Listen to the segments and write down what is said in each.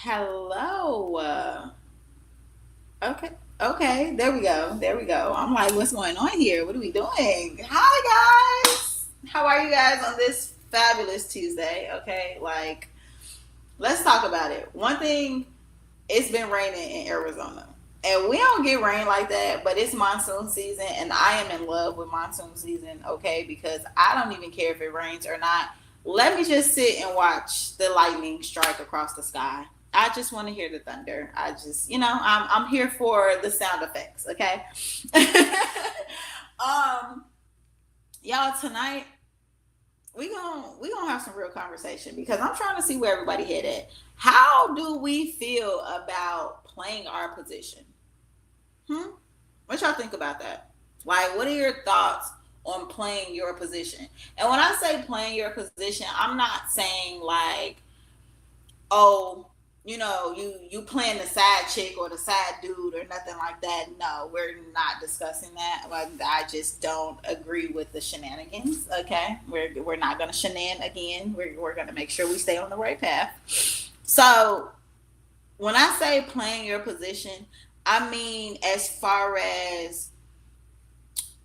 Hello. Okay. Okay. There we go. There we go. I'm like, what's going on here? What are we doing? Hi, guys. How are you guys on this fabulous Tuesday? Okay. Like, let's talk about it. One thing, it's been raining in Arizona. And we don't get rain like that, but it's monsoon season, and I am in love with monsoon season, okay? Because I don't even care if it rains or not. Let me just sit and watch the lightning strike across the sky. I just want to hear the thunder. I just, I'm here for the sound effects, okay? um, y'all, tonight we gonna have some real conversation because I'm trying to see where everybody head at. How do we feel about playing our position? Hmm. What y'all think about that? Like, what are your thoughts on playing your position? And when I say playing your position, I'm not saying like, oh, you playing the side chick or the side dude or nothing like that. No, we're not discussing that. Like, I just don't agree with the shenanigans. Okay, we're not gonna shenan again. We're gonna make sure we stay on the right path. So when I say playing your position, I mean as far as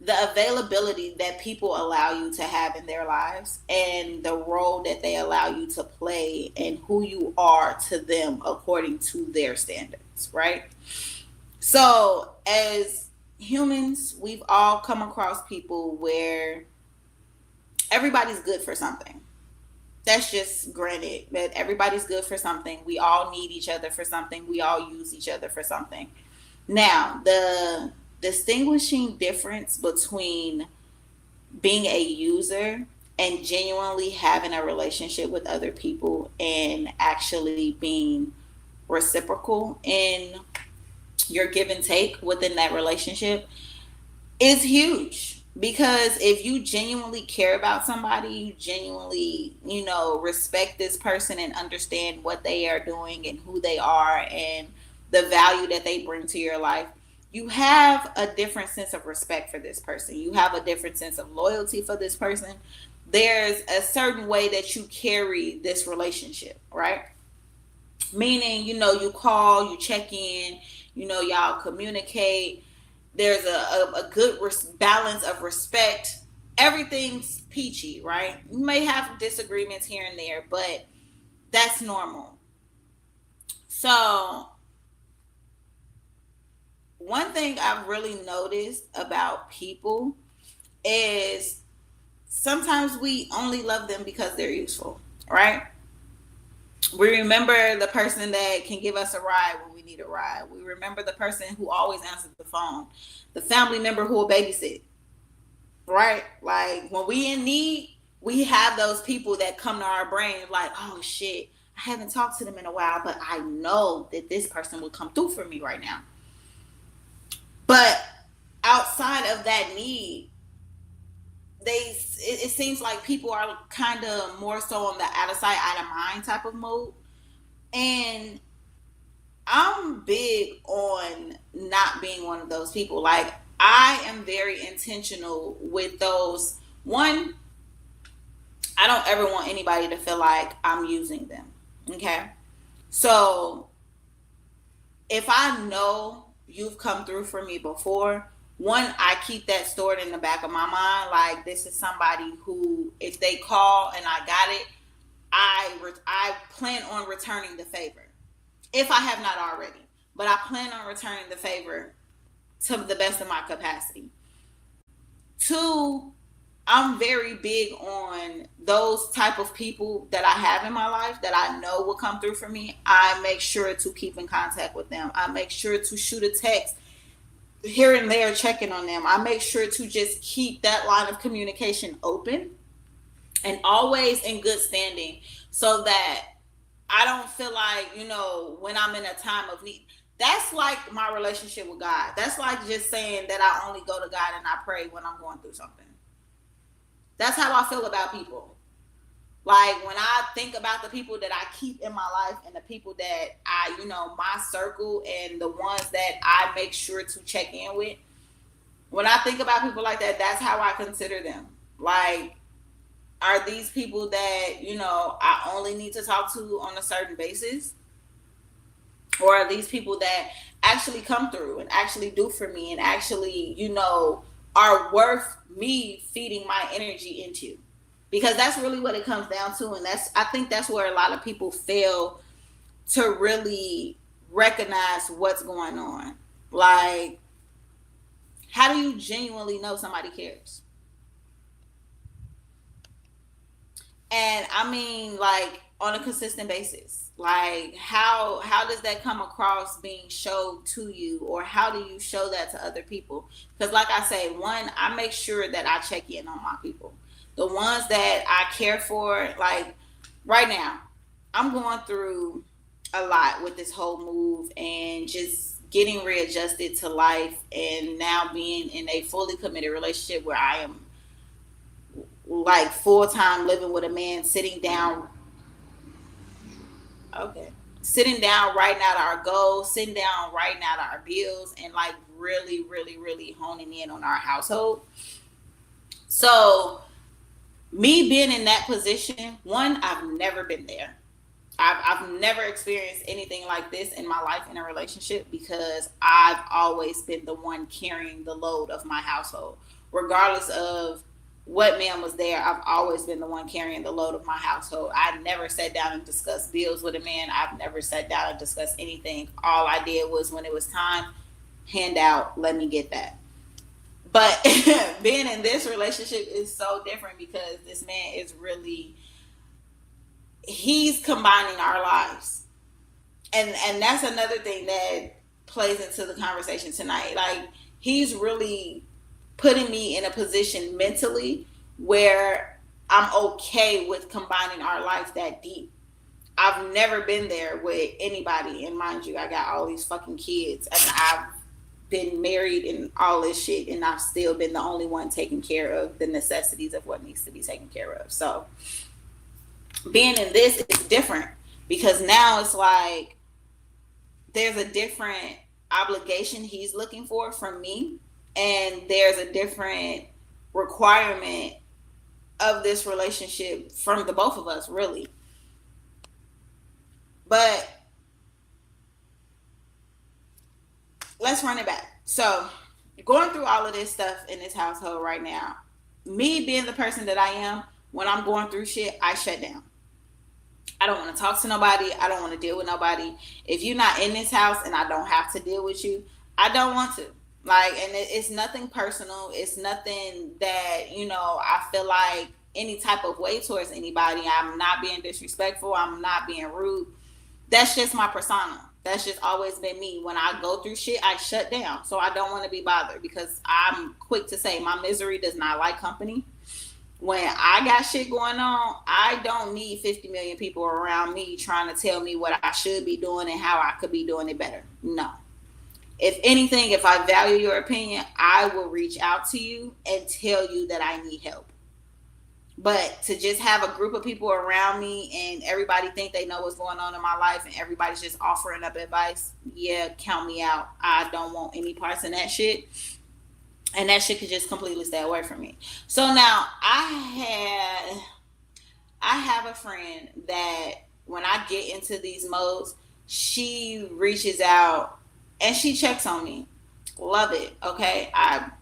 the availability that people allow you to have in their lives and the role that they allow you to play and who you are to them according to their standards, right? So, as humans, we've all come across people where everybody's good for something. That's just granted that everybody's good for something. We all need each other for something. We all use each other for something. Now, the distinguishing difference between being a user and genuinely having a relationship with other people and actually being reciprocal in your give and take within that relationship is huge. Because if you genuinely care about somebody, you genuinely, respect this person and understand what they are doing and who they are and the value that they bring to your life, you have a different sense of respect for this person. You have a different sense of loyalty for this person. There's a certain way that you carry this relationship, right? Meaning, you call, you check in, y'all communicate. There's a good balance of respect. Everything's peachy, right? You may have disagreements here and there, but that's normal. So, one thing I've really noticed about people is sometimes we only love them because they're useful, right? We remember the person that can give us a ride when we need a ride. We remember the person who always answers the phone, the family member who will babysit, right? Like when we in need, we have those people that come to our brain like, oh shit, I haven't talked to them in a while, but I know that this person will come through for me right now. But outside of that need, it seems like people are kind of more so on the out of sight, out of mind type of mode. And I'm big on not being one of those people. Like, I am very intentional with those. One, I don't ever want anybody to feel like I'm using them. Okay. So if I know you've come through for me before, one, I keep that stored in the back of my mind. Like, this is somebody who, if they call and I got it, I plan on returning the favor if I have not already. But I plan on returning the favor to the best of my capacity. Two, I'm very big on those type of people that I have in my life that I know will come through for me. I make sure to keep in contact with them. I make sure to shoot a text here and there checking on them. I make sure to just keep that line of communication open and always in good standing so that I don't feel like, when I'm in a time of need. That's like my relationship with God. That's like just saying that I only go to God and I pray when I'm going through something. That's how I feel about people. Like, when I think about the people that I keep in my life and the people that my circle and the ones that I make sure to check in with, when I think about people like that, that's how I consider them. Like, are these people that, I only need to talk to on a certain basis? or these people that actually come through and actually do for me and actually, are worth me feeding my energy into. Because that's really what it comes down to. And I think that's where a lot of people fail to really recognize what's going on. Like, how do you genuinely know somebody cares? And I mean, like, on a consistent basis. Like, how does that come across being showed to you, or how do you show that to other people? Because, like I say, one, I make sure that I check in on my people, the ones that I care for. Like, right now, I'm going through a lot with this whole move and just getting readjusted to life, and now being in a fully committed relationship where I am like full time living with a man, sitting down. Okay. Sitting down, writing out our goals, sitting down, writing out our bills, and like really, really, really honing in on our household. So, me being in that position, one, I've never been there. I've never experienced anything like this in my life in a relationship, because I've always been the one carrying the load of my household. Regardless of what man was there, I've always been the one carrying the load of my household. I never sat down and discussed bills with a man. I've never sat down and discussed anything. All I did was, when it was time, hand out, let me get that. But being in this relationship is so different, because this man is really, he's combining our lives. And that's another thing that plays into the conversation tonight. Like, he's really putting me in a position mentally where I'm okay with combining our life that deep. I've never been there with anybody, and mind you, I got all these fucking kids, and I've been married and all this shit, and I've still been the only one taking care of the necessities of what needs to be taken care of. So being in this is different, because now it's like there's a different obligation he's looking for from me, and there's a different requirement of this relationship from the both of us, really. But let's run it back. So, going through all of this stuff in this household right now, me being the person that I am, when I'm going through shit, I shut down. I don't want to talk to nobody. I don't want to deal with nobody. If you're not in this house and I don't have to deal with you, I don't want to. Like, and it's nothing personal. It's nothing that, I feel like any type of way towards anybody. I'm not being disrespectful. I'm not being rude. That's just my persona. That's just always been me. When I go through shit, I shut down. So I don't want to be bothered, because I'm quick to say my misery does not like company. When I got shit going on, I don't need 50 million people around me trying to tell me what I should be doing and how I could be doing it better. No. If anything, if I value your opinion, I will reach out to you and tell you that I need help. But to just have a group of people around me and everybody think they know what's going on in my life and everybody's just offering up advice, yeah, count me out. I don't want any parts in that shit. And that shit could just completely stay away from me. So now I have a friend that when I get into these modes, she reaches out and she checks on me. Love it. Okay.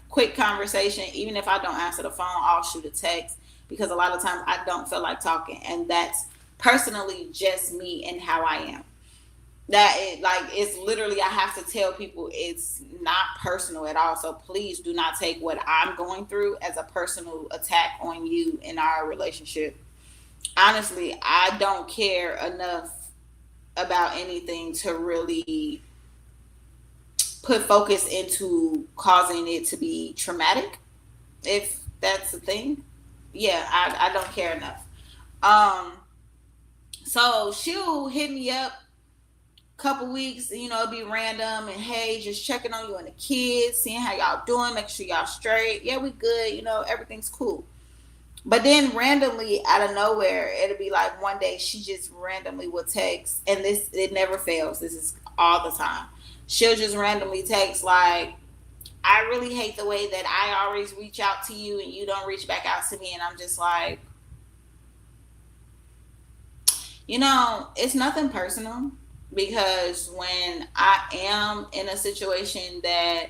Quick conversation. Even if I don't answer the phone, I'll shoot a text, because a lot of times I don't feel like talking. And that's personally just me and how I am. It's literally, I have to tell people it's not personal at all. So please do not take what I'm going through as a personal attack on you in our relationship. Honestly, I don't care enough about anything to really put focus into causing it to be traumatic, if that's the thing. Yeah, I don't care enough. So she'll hit me up couple weeks, it'd be random, and hey, just checking on you and the kids, seeing how y'all doing, making sure y'all straight. Yeah, we good, everything's cool. But then randomly out of nowhere, it'll be like one day she just randomly will text, and it never fails. This is all the time. She'll just randomly text like, I really hate the way that I always reach out to you and you don't reach back out to me. And I'm just like, it's nothing personal. because when I am in a situation that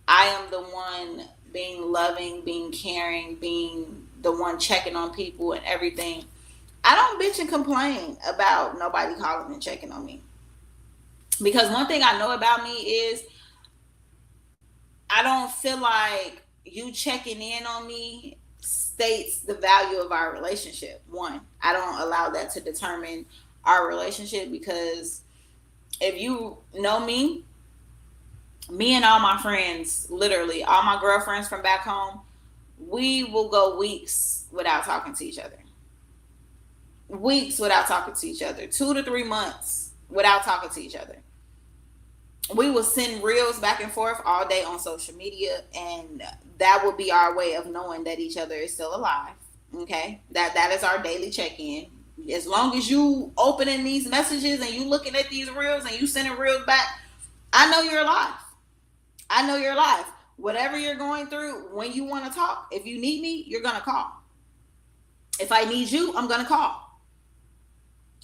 I am the one being loving, being caring, being the one checking on people and everything, I don't bitch and complain about nobody calling and checking on me. Because one thing I know about me is I don't feel like you checking in on me states the value of our relationship. One, I don't allow that to determine our relationship, because if you know me and all my friends, literally all my girlfriends from back home, we will go weeks without talking to each other. Weeks without talking to each other. 2 to 3 months without talking to each other. We will send reels back and forth all day on social media, and that will be our way of knowing that each other is still alive. Okay, that is our daily check-in. As long as you opening these messages and you looking at these reels and you sending reels back, I know you're alive. I know you're alive. Whatever you're going through, when you want to talk, if you need me, you're gonna call. If I need you, I'm gonna call.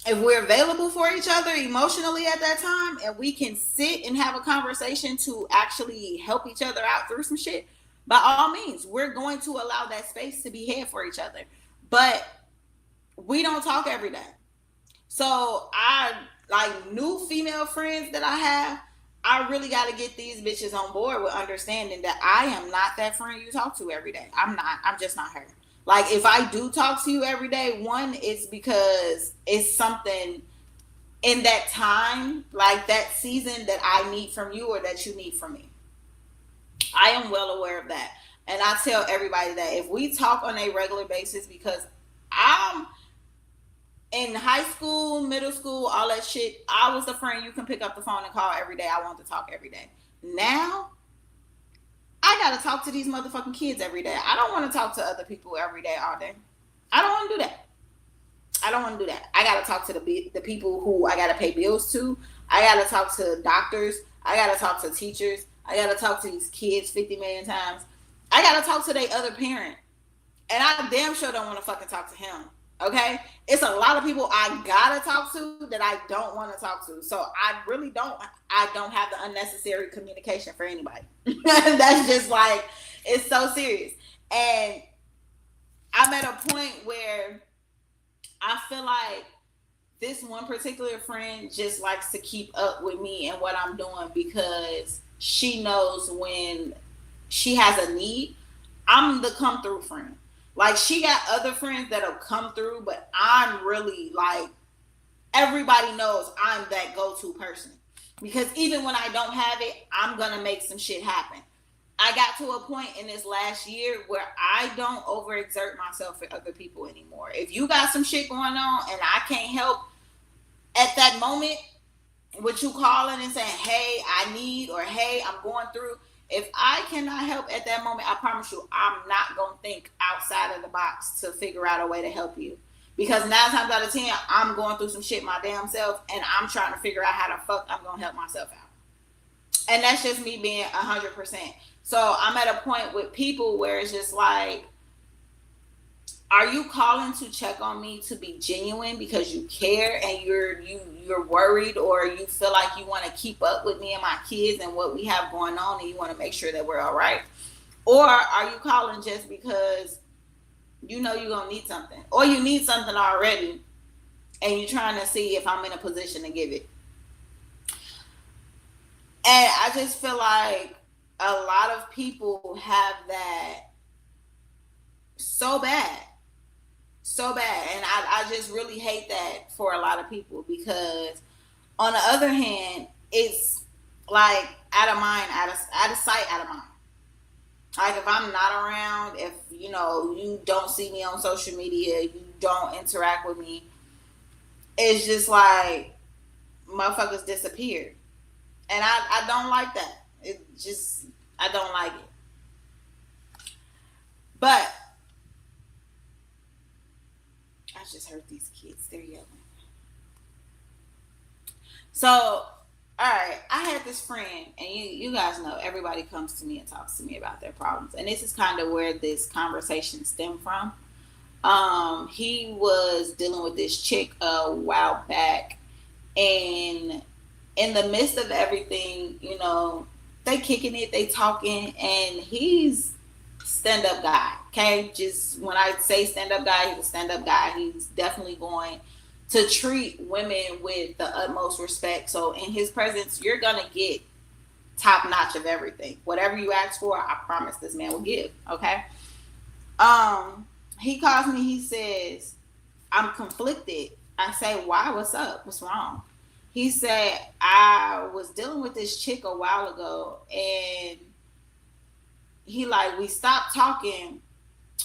If we're available for each other emotionally at that time, and we can sit and have a conversation to actually help each other out through some shit, by all means, we're going to allow that space to be had for each other. But we don't talk every day. So I, like, new female friends that I have, I really got to get these bitches on board with understanding that I am not that friend you talk to every day. I'm not. I'm just not her. Like, if I do talk to you every day, one, it's because it's something in that time, like that season, that I need from you or that you need from me. I am well aware of that. And I tell everybody that if we talk on a regular basis, because I'm in high school, middle school, all that shit, I was the friend you can pick up the phone and call every day. I want to talk every day. Now, I gotta talk to these motherfucking kids every day. I don't want to talk to other people every day, all day. I don't want to do that. I don't want to do that. I gotta talk to the people who I gotta pay bills to. I gotta talk to doctors. I gotta talk to teachers. I gotta talk to these kids 50 million times. I gotta talk to their other parent. And I damn sure don't want to fucking talk to him. Okay? It's a lot of people I gotta talk to that I don't want to talk to. So I don't have the unnecessary communication for anybody. That's just like, it's so serious. And I'm at a point where I feel like this one particular friend just likes to keep up with me and what I'm doing, because she knows when she has a need, I'm the come through friend. Like, she got other friends that'll come through, but I'm really like, everybody knows I'm that go-to person. Because even when I don't have it, I'm going to make some shit happen. I got to a point in this last year where I don't overexert myself for other people anymore. If you got some shit going on and I can't help at that moment, with you calling and saying, hey, I need, or hey, I'm going through, if I cannot help at that moment, I promise you, I'm not going to think outside of the box to figure out a way to help you. Because 9 times out of 10, I'm going through some shit my damn self, and I'm trying to figure out how the fuck I'm going to help myself out. And that's just me being 100%. So I'm at a point with people where it's just like, are you calling to check on me to be genuine because you care and you're worried, or you feel like you want to keep up with me and my kids and what we have going on, and you want to make sure that we're all right? Or are you calling just because you know you're going to need something, or you need something already and you're trying to see if I'm in a position to give it? And I just feel like a lot of people have that so bad. So bad. And I just really hate that for a lot of people, because on the other hand, it's like out of mind, out of sight, out of mind. Like, if I'm not around, if you don't see me on social media, you don't interact with me, it's just like motherfuckers disappeared. And I don't like that. I don't like it. But I just heard these kids, they're yelling. So, all right, I had this friend, and you guys know everybody comes to me and talks to me about their problems. And this is kind of where this conversation stemmed from. He was dealing with this chick a while back, And in the midst of everything, they kicking it, they talking, and he's stand up guy. Okay, just when I say stand up guy, he's a stand up guy. He's definitely going to treat women with the utmost respect. So in his presence, you're gonna get top notch of everything. Whatever you ask for, I promise this man will give. Okay. He calls me. He says, "I'm conflicted." I say, "Why? What's up? What's wrong?" He said, "I was dealing with this chick a while ago, and we stopped talking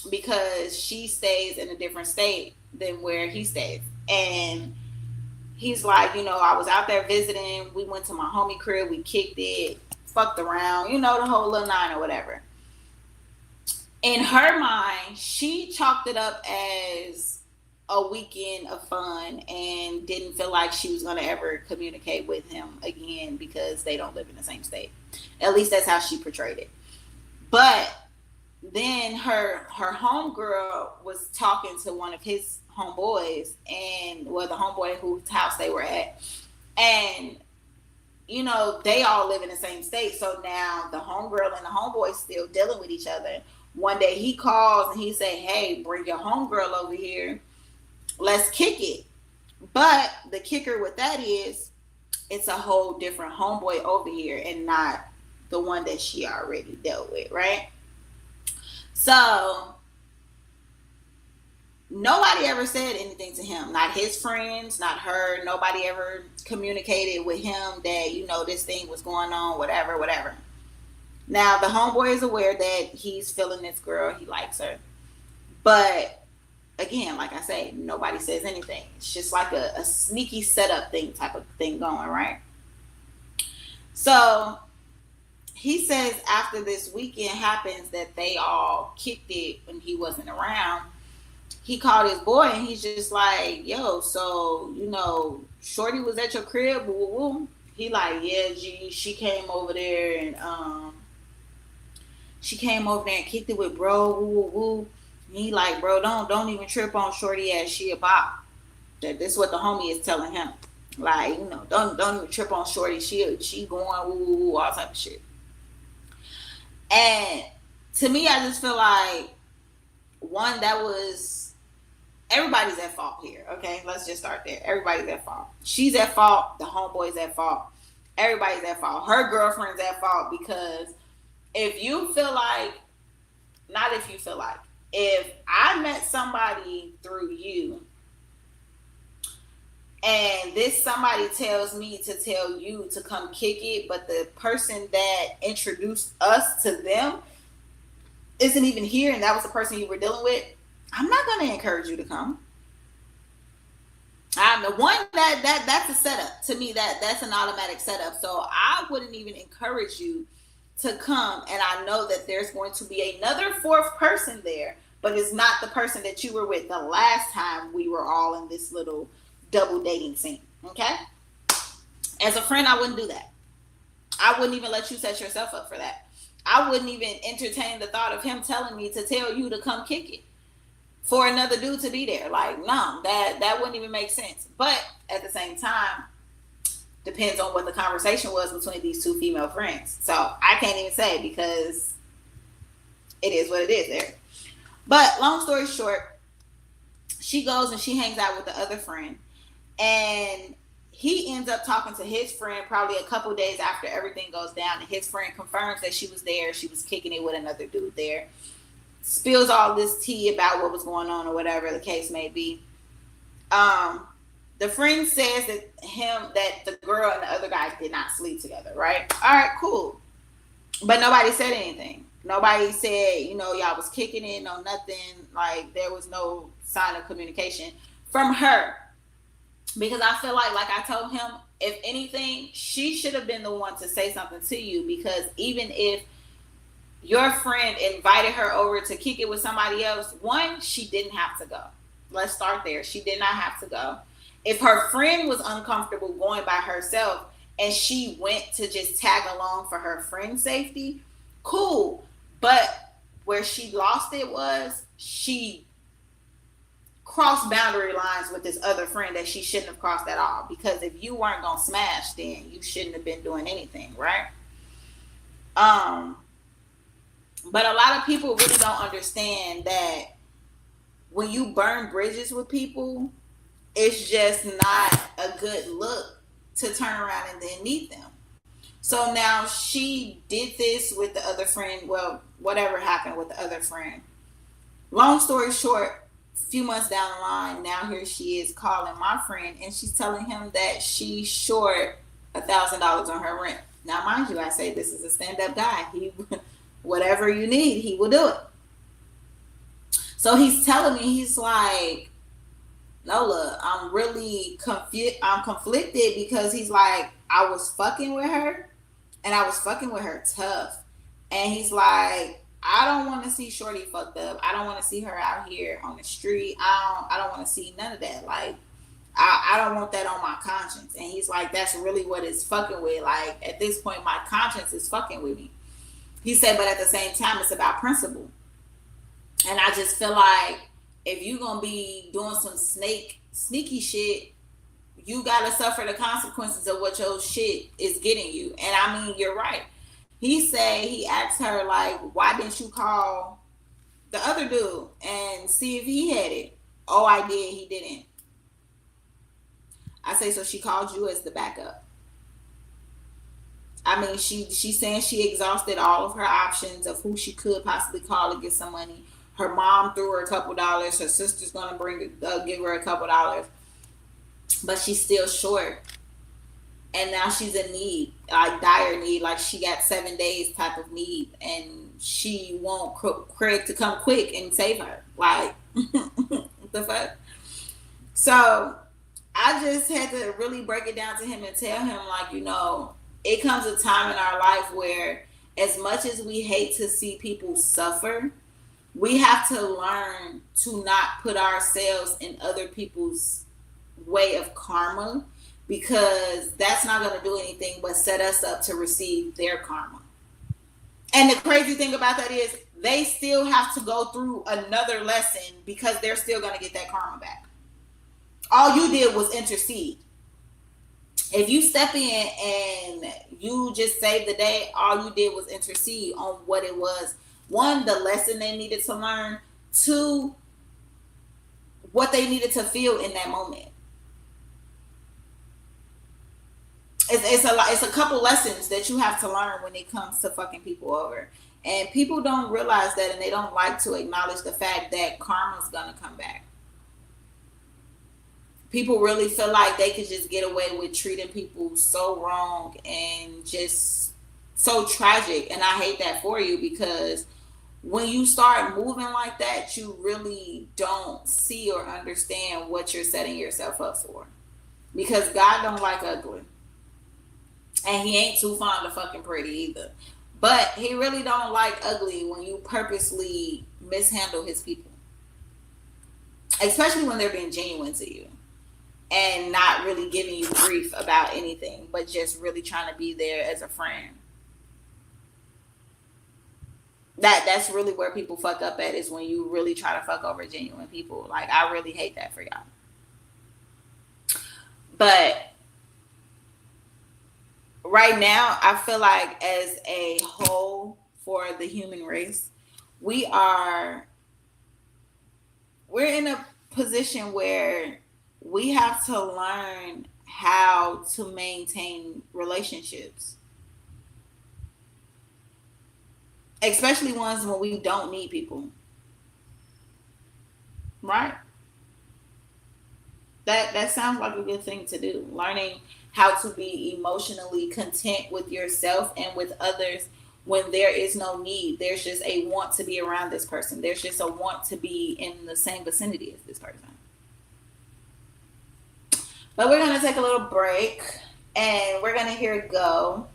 because she stays in a different state than where he stays." And he's like, "I was out there visiting. We went to my homie crib. We kicked it, fucked around, the whole little nine or whatever." In her mind, she chalked it up as a weekend of fun and didn't feel like she was going to ever communicate with him again because they don't live in the same state. At least that's how she portrayed it. But then her homegirl was talking to one of his homeboys, and the homeboy whose house they were at, and they all live in the same state. So now the homegirl and the homeboy still dealing with each other. One day he calls and he say, "Hey, bring your homegirl over here. Let's kick it." But the kicker with that is it's a whole different homeboy over here and not the one that she already dealt with, right? So nobody ever said anything to him. Not his friends, not her. Nobody ever communicated with him that, this thing was going on, whatever. Now, the homeboy is aware that he's feeling this girl. He likes her. But, again, like I say, nobody says anything. It's just like a sneaky setup type of thing going, right? So, he says after this weekend happens that they all kicked it when he wasn't around. He called his boy and he's just like, "Yo, so, Shorty was at your crib, woo, woo, woo." He like, "Yeah, G, she came over there and kicked it with bro, woo, woo, woo." And he like, "Bro, don't even trip on Shorty ass, she a bop." This is what the homie is telling him. Like, don't even trip on Shorty, she going woo, woo, woo, all type of shit. And to me, I just feel like, one, that was, everybody's at fault here. Okay, let's just start there. Everybody's at fault. She's at fault. The homeboy's at fault. Everybody's at fault. Her girlfriend's at fault because if you feel like, not if you feel like, if I met somebody through you and this somebody tells me to tell you to come kick it, but the person that introduced us to them isn't even here and that was the person you were dealing with, I'm not going to encourage you to come. I'm the one that's a setup. To me, that's an automatic setup. So I wouldn't even encourage you to come, and I know that there's going to be another fourth person there, but it's not the person that you were with the last time we were all in this little double dating scene. Okay? As a friend, I wouldn't do that. I wouldn't even let you set yourself up for that. I wouldn't even entertain the thought of him telling me to tell you to come kick it for another dude to be there. Like, no, that wouldn't even make sense. But at the same time, depends on what the conversation was between these two female friends. So I can't even say because it is what it is there. But long story short, she goes and she hangs out with the other friend. And he ends up talking to his friend probably a couple days after everything goes down. And his friend confirms that she was there. She was kicking it with another dude there. Spills all this tea about what was going on or whatever the case may be. The friend says that the girl and the other guy did not sleep together, right? All right, cool. But nobody said anything. Nobody said, y'all was kicking it, no nothing. Like, there was no sign of communication from her. Because I feel like I told him, if anything, she should have been the one to say something to you. Because even if your friend invited her over to kick it with somebody else, one, she didn't have to go. Let's start there. She did not have to go. If her friend was uncomfortable going by herself and she went to just tag along for her friend's safety, cool. But where she lost it was she cross boundary lines with this other friend that she shouldn't have crossed at all. Because if you weren't gonna smash, then you shouldn't have been doing anything, right? But a lot of people really don't understand that when you burn bridges with people, it's just not a good look to turn around and then meet them. So now she did this with the other friend. Well, whatever happened with the other friend. Long story short, a few months down the line, now here she is calling my friend, and she's telling him that she's short $1,000 on her rent. Now, mind you, I say this is a stand-up guy. He, whatever you need, he will do it. So he's telling me, he's like, Nola, I'm really I'm conflicted, because he's like, I was fucking with her, and I was fucking with her tough. And he's like, I don't want to see Shorty fucked up. I don't want to see her out here on the street. I don't want to see none of that. Like, I don't want that on my conscience. And he's like, that's really what it's fucking with. Like, at this point, my conscience is fucking with me. He said, but at the same time, it's about principle. And I just feel like if you're going to be doing some sneaky shit, you got to suffer the consequences of what your shit is getting you. And I mean, you're right. He asked her, like, why didn't you call the other dude and see if he had it? Oh, I did. He didn't. I say, so she called you as the backup. I mean, she's saying she exhausted all of her options of who she could possibly call to get some money. Her mom threw her a couple dollars. Her sister's going to give her a couple dollars. But she's still short. And now she's in need, like dire need, like she got 7 days type of need. And she want Craig to come quick and save her. Like, what the fuck? So I just had to really break it down to him and tell him, like, you know, it comes a time in our life where as much as we hate to see people suffer, we have to learn to not put ourselves in other people's way of karma, because that's not going to do anything but set us up to receive their karma. And the crazy thing about that is they still have to go through another lesson, because they're still going to get that karma back. All you did was intercede. If you step in and you just saved the day, all you did was intercede on what it was. One, the lesson they needed to learn. Two, what they needed to feel in that moment. It's a couple lessons that you have to learn when it comes to fucking people over. And people don't realize that, and they don't like to acknowledge the fact that karma's gonna come back. People really feel like they could just get away with treating people so wrong and just so tragic. And I hate that for you, because when you start moving like that, you really don't see or understand what you're setting yourself up for. Because God don't like ugly. And he ain't too fond of fucking pretty either. But he really don't like ugly when you purposely mishandle his people. Especially when they're being genuine to you. And not really giving you grief about anything, but just really trying to be there as a friend. That's really where people fuck up at, is when you really try to fuck over genuine people. Like, I really hate that for y'all. But right now, I feel like as a whole for the human race, we're in a position where we have to learn how to maintain relationships. Especially ones when we don't need people. Right? That sounds like a good thing to do. Learning how to be emotionally content with yourself and with others when there is no need. There's just a want to be around this person. There's just a want to be in the same vicinity as this person. But we're going to take a little break, and we're going to hear it go.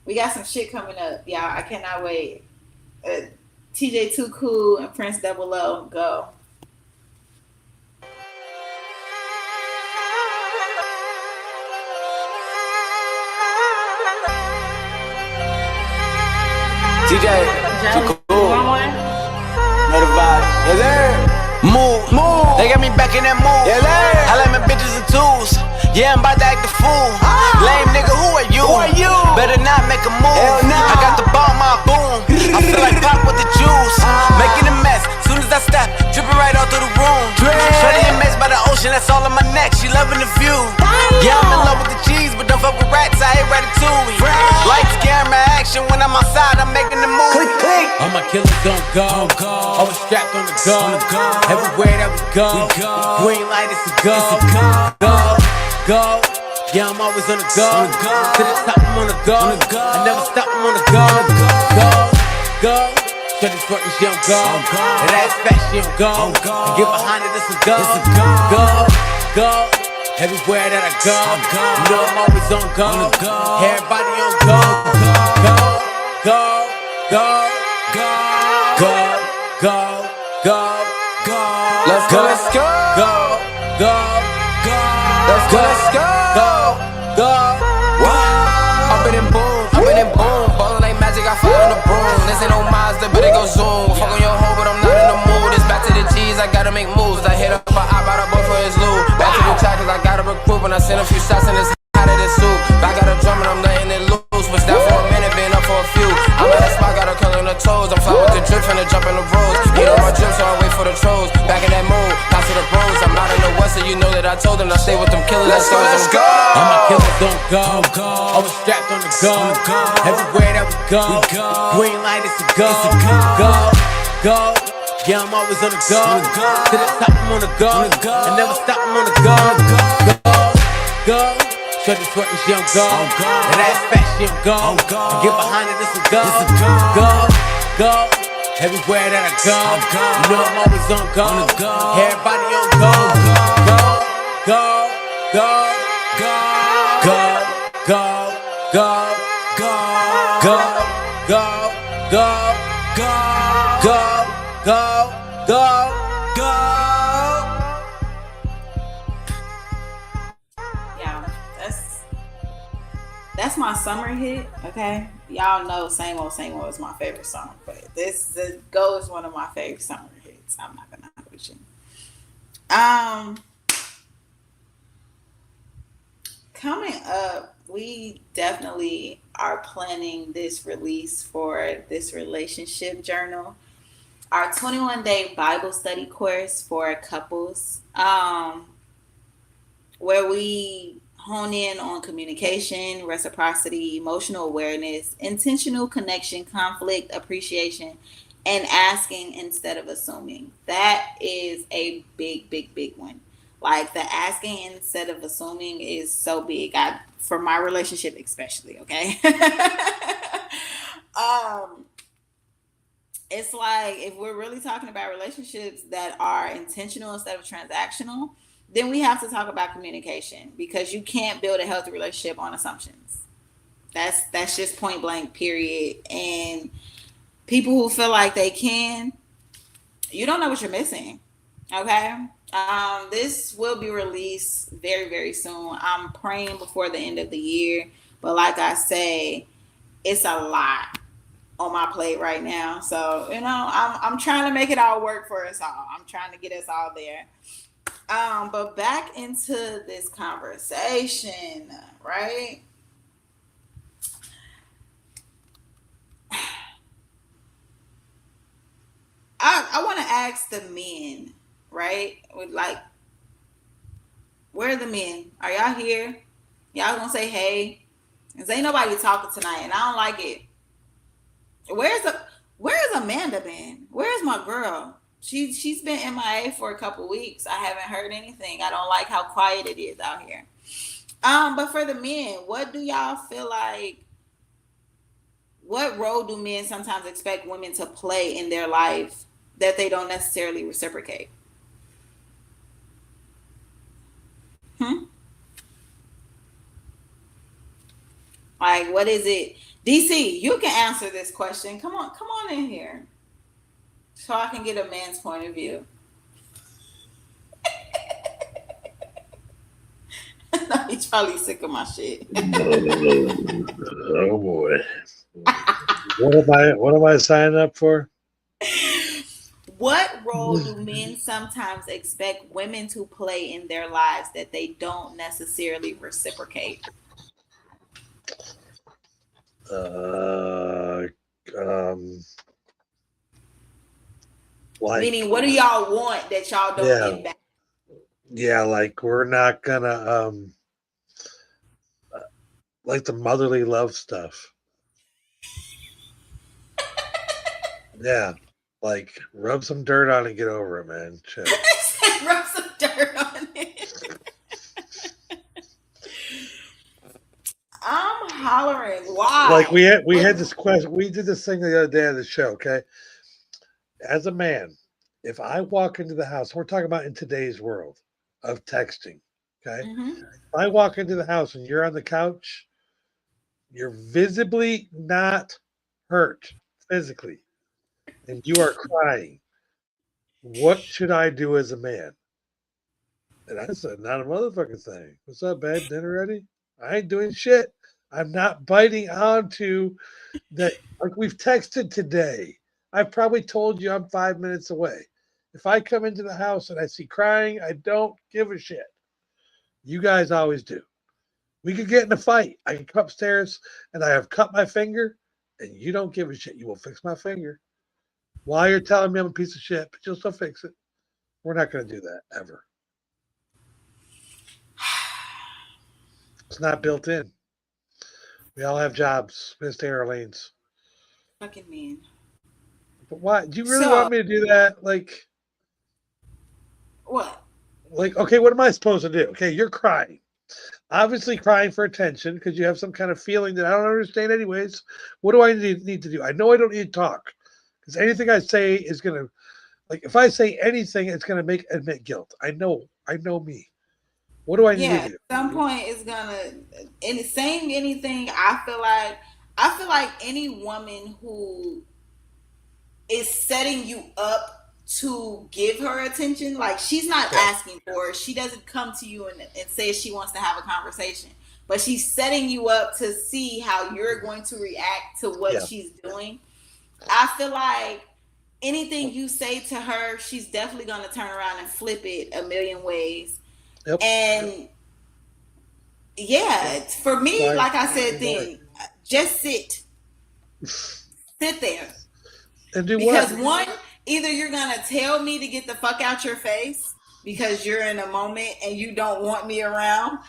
We got some shit coming up, y'all. I cannot wait. TJ Too Cool and Prince Double O, go. TJ Too Cool. Know the vibe. Yes, sir. Move. They got me back in that mood. I like my bitches and tools. Yeah, I'm about to act a fool. Lame nigga, who are you? Better not make a move. I got the ball, my boom. I feel like pop with the juice. Making a mess. Soon as I step, dripping right all through the room. Shorty amazed by the ocean, that's all on my neck. She loving the view. Yeah, I'm in love with the cheese, but don't fuck with rats. I hate ratatouille. Lights, camera, action. When I'm outside, I'm making the movie. All my killers don't go. Always strapped on the go. Everywhere that we go. Green light is a go. Go. Yeah, I'm always on the go. To the top, I'm on the go. I never stop, I'm on the go. Go. Shorty twerking, she don't go. That ass fat, she don't go. I get behind it, it's a go. Go. Everywhere that I go. You know I'm always on go. Everybody on go. Go. Let's go. Let's go. Up and then boom. Ballin' like magic, I fly on the broom. This ain't no Mazda, but it go zoom. Fuck on your hoe, but I'm not in the mood. It's back to the G's, I gotta make moves. I hit up a eye by the boy for his loot. Back to the track, cause I gotta recruit. When I send a few shots in this out of this suit. Back at the drum and I'm letting it loose. Was down for a minute, been up for a few. I'm at a spot, got a curl on the toes. I'm fly with the drip, finna jump in the roads. Get on my drip, so I wait for the trolls. Back in that mood, pass to the bros. I'm out in the west, so you know that I told them I stay with them killers. Let's go. All my killers don't go. Always strapped on the go. Everywhere that we go. Green light is a go. Go. Yeah, I'm always on the go. To the top, I'm on the go. I never stop, I'm on the go. Shorty twerking, she don't go. That ass fat, she don't go. I get behind it, it's a go. Go. Everywhere that I go. You know I'm always on go. Everybody on go. Yeah, that's my summer hit. Okay, y'all know same old is my favorite song, but the Go is one of my favorite summer hits. I'm not gonna lie with you. Coming up, we definitely are planning this release for this relationship journal, our 21-day Bible study course for couples, where we hone in on communication, reciprocity, emotional awareness, intentional connection, conflict appreciation, and asking instead of assuming. That is a big one. Like, the asking instead of assuming is so big. For my relationship especially, okay? It's like, if we're really talking about relationships that are intentional instead of transactional, then we have to talk about communication, because you can't build a healthy relationship on assumptions. That's just point blank, period. And people who feel like they can, you don't know what you're missing. Okay. This will be released very, very soon. I'm praying before the end of the year, but like I say, it's a lot on my plate right now. So, I'm trying to make it all work for us all. I'm trying to get us all there. But back into this conversation, right? I want to ask the men, right? Like, where are the men? Are y'all here? Y'all gonna say hey? Cause ain't nobody talking tonight, and I don't like it. Where's Amanda been? Where's my girl? She's been MIA for a couple weeks. I haven't heard anything. I don't like how quiet it is out here. But for the men, what do y'all feel like? What role do men sometimes expect women to play in their life that they don't necessarily reciprocate? Like, what is it? DC, you can answer this question. Come on in here, so I can get a man's point of view. He's probably sick of my shit. Oh boy. What am I signing up for? What role do men sometimes expect women to play in their lives that they don't necessarily reciprocate? Uh, um, like, Meaning, what do y'all want that y'all don't yeah, get back? yeah, like we're not gonna like the motherly love stuff. Yeah, like rub some dirt on it and get over it, man. Chill. Rub some dirt on it. I'm hollering. Like Why? we had this question. We did this thing the other day on the show. Okay, as a man, if I walk into the house, we're talking about in today's world of texting. Okay, Mm-hmm. if I walk into the house and you're on the couch, you're visibly not hurt physically, and you are crying. What should I do as a man? And I said, not a motherfucking thing. What's up, babe? Dinner ready? I ain't doing shit. I'm not biting onto that. Like we've texted today. I've probably told you I'm 5 minutes away. If I come into the house and I see crying, I don't give a shit. You guys always do. We could get in a fight. I can come upstairs and I have cut my finger, and you don't give a shit. You will fix my finger. While you're telling me I'm a piece of shit, but you'll still fix it. We're not going to do that ever. It's not built in. We all have jobs. We stay in our lanes. Fucking men. But why? Do you really So want me to do that? what? Okay, what am I supposed to do? Okay, you're crying. Obviously crying for attention because you have some kind of feeling that I don't understand anyways. What do I need to do? I know I don't need to talk because anything I say is going to, like, if I say anything, it's going to admit guilt. I know me. What do I need Yeah, to at do? some point it's gonna and saying anything, I feel like any woman who is setting you up to give her attention, like she's not Yeah, asking for it. She doesn't come to you and say she wants to have a conversation. But she's setting you up to see how you're going to react to what yeah, she's doing. I feel like anything you say to her, she's definitely gonna turn around and flip it a million ways. yep. And yeah, for me, Why? like I said, Why? then just sit there. And do what? Because one, either you're gonna tell me to get the fuck out your face because you're in a moment and you don't want me around,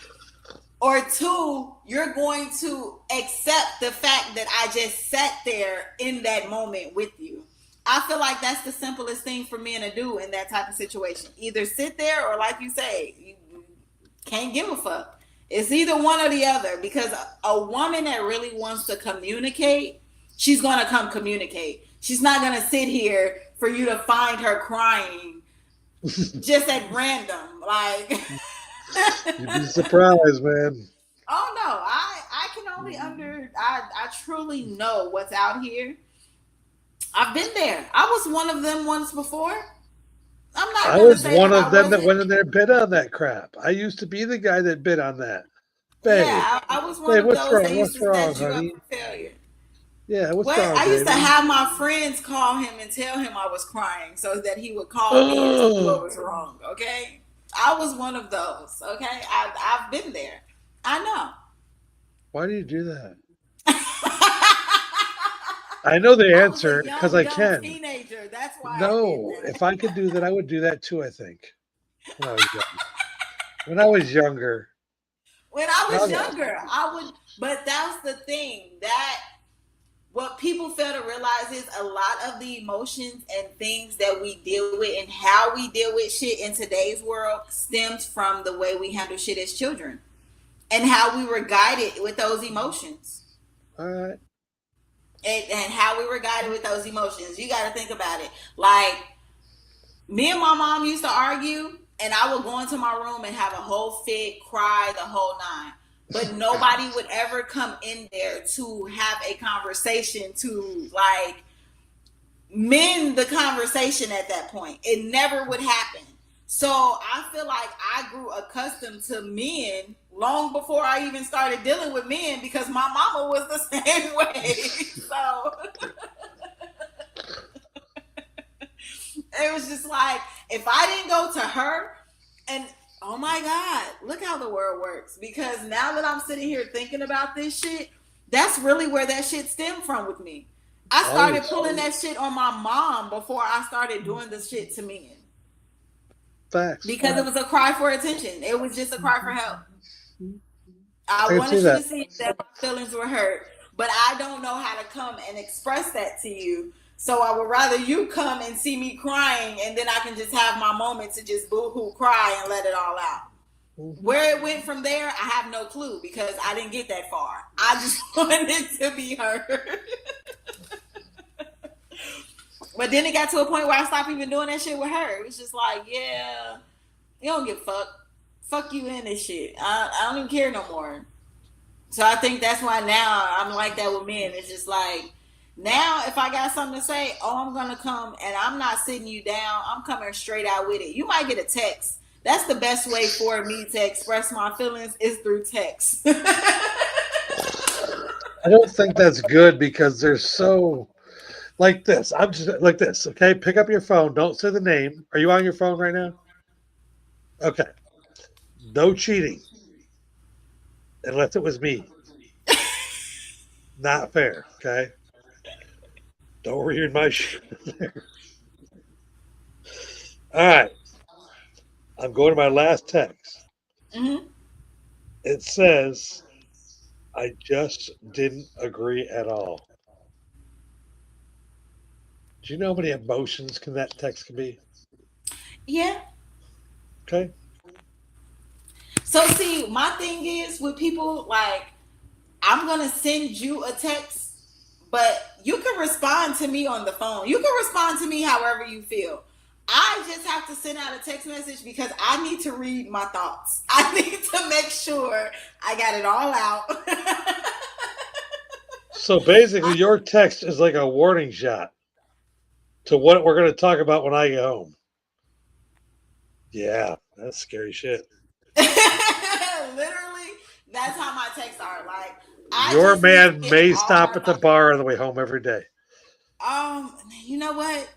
or two, you're going to accept the fact that I just sat there in that moment with you. I feel like that's the simplest thing for men to do in that type of situation. Either sit there or, like you say, you can't give a fuck. It's either one or the other because a woman that really wants to communicate, she's going to come communicate. She's not going to sit here for you to find her crying just at random. Like, You'd be surprised, man. oh no, I can only I truly know what's out here. I've been there. I was one of them once before. I'm not I gonna was say one that of I them that wasn't. went in there bid on that crap. I used to be the guy that bid on that. Babe, Yeah, I was one babe, of what's those that wrong? used What's to wrong, set you up honey? for failure. Yeah, what's What wrong, I used to baby? have my friends call him and tell him I was crying so that he would call me and tell me what Oh, was wrong. Okay, I was one of those. Okay, I've been there. I know. why do you do that? I know the I was a answer because young, I dumb can. teenager. That's why I did No, that. if I could do that, I would do that too. I think when I was young. When I was younger, When I when I was was, younger, I would, but that's the thing that what people fail to realize is a lot of the emotions and things that we deal with and how we deal with shit in today's world stems from the way we handle shit as children and how we were guided with those emotions all right, and how we were guided with those emotions. You got to think about it. Like, me and my mom used to argue, and I would go into my room and have a whole fit, cry, the whole nine. But nobody would ever come in there to have a conversation to like mend the conversation at that point. It never would happen. So I feel like I grew accustomed to men long before I even started dealing with men because my mama was the same way. So It was just like, if I didn't go to her, and oh my God, look how the world works. Because now that I'm sitting here thinking about this shit, that's really where that shit stemmed from with me. I started Always. pulling that shit on my mom before I started doing the shit to men. Facts. Because it was a cry for attention. It was just a cry for help. I I can see wanted you to that. see that my feelings were hurt, but I don't know how to come and express that to you. So I would rather you come and see me crying, and then I can just have my moment to just boo-hoo cry and let it all out. Where it went from there, I have no clue because I didn't get that far. I just wanted to be heard. But then it got to a point where I stopped even doing that shit with her. It was just like, yeah, you don't give a fuck. Fuck you in this shit. I don't even care no more. So I think that's why now I'm like that with men. It's just like, now if I got something to say, oh, I'm gonna come and I'm not sitting you down. I'm coming straight out with it. You might get a text. That's the best way for me to express my feelings is through text. I don't think that's good because they're so like this. I'm just like this. Okay, pick up your phone. Don't say the name. Are you on your phone right now? Okay. No cheating unless it was me. Not fair. Okay. Don't read my shit. All right. I'm going to my last text. Mm-hmm. It says, I just didn't agree at all. Do you know how many emotions can that text can be? Yeah. Okay. So see, my thing is with people like, I'm gonna send you a text, but you can respond to me on the phone. You can respond to me however you feel. I just have to send out a text message because I need to read my thoughts. I need to make sure I got it all out. So basically, your text is like a warning shot to what we're going to talk about when I get home. Yeah, that's scary shit. Literally, that's how my texts are. Like, I Your just need to man get may all stop my at the thoughts. bar on the way home every day. You know what?